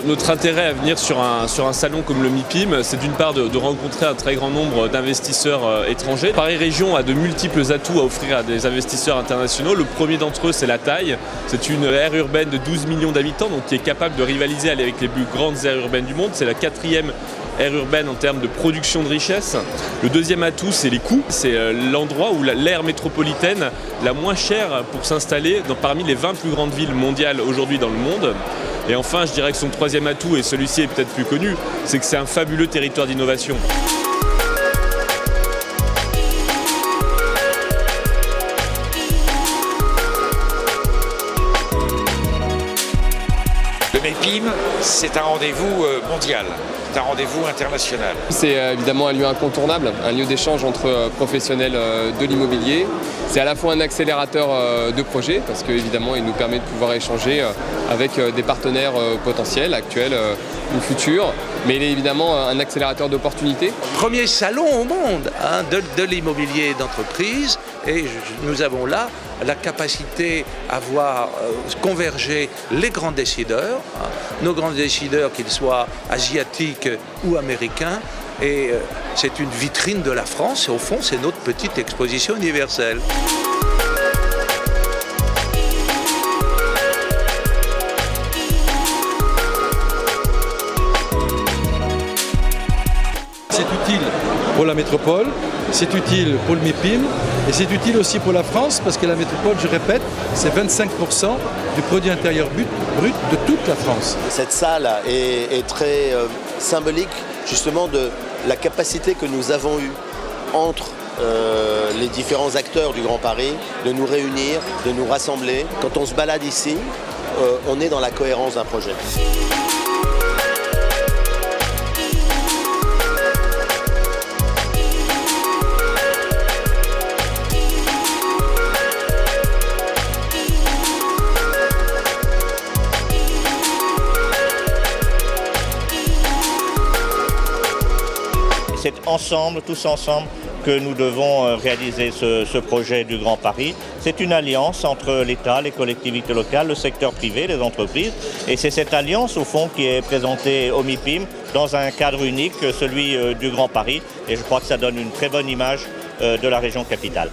Notre intérêt à venir sur un salon comme le MIPIM, c'est d'une part de rencontrer un très grand nombre d'investisseurs étrangers. Paris Région a de multiples atouts à offrir à des investisseurs internationaux. Le premier d'entre eux, c'est la taille. C'est une aire urbaine de 12 millions d'habitants, donc qui est capable de rivaliser avec les plus grandes aires urbaines du monde. C'est la 4e aire urbaine en termes de production de richesse. Le deuxième atout, c'est les coûts. C'est l'endroit où l'aire métropolitaine la moins chère pour s'installer parmi les 20 plus grandes villes mondiales aujourd'hui dans le monde. Et enfin, je dirais que son troisième atout, et celui-ci est peut-être plus connu, c'est que c'est un fabuleux territoire d'innovation. Le MIPIM, c'est un rendez-vous mondial, c'est un rendez-vous international. C'est évidemment un lieu incontournable, un lieu d'échange entre professionnels de l'immobilier. C'est à la fois un accélérateur de projets, parce qu'évidemment il nous permet de pouvoir échanger avec des partenaires potentiels, actuels ou futurs, mais il est évidemment un accélérateur d'opportunités. Premier salon au monde de l'immobilier d'entreprise, et nous avons là la capacité à voir converger les grands décideurs, nos grands décideurs, qu'ils soient asiatiques ou américains, et c'est une vitrine de la France, et au fond c'est notre petite exposition universelle. C'est utile pour la métropole, c'est utile pour le MIPIM et c'est utile aussi pour la France parce que la métropole, je répète, c'est 25% du produit intérieur brut de toute la France. Cette salle est très symbolique justement de la capacité que nous avons eue entre les différents acteurs du Grand Paris de nous réunir, de nous rassembler. Quand on se balade ici, on est dans la cohérence d'un projet. C'est ensemble, tous ensemble, que nous devons réaliser ce projet du Grand Paris. C'est une alliance entre l'État, les collectivités locales, le secteur privé, les entreprises. Et c'est cette alliance, au fond, qui est présentée au MIPIM dans un cadre unique, celui du Grand Paris. Et je crois que ça donne une très bonne image de la région capitale.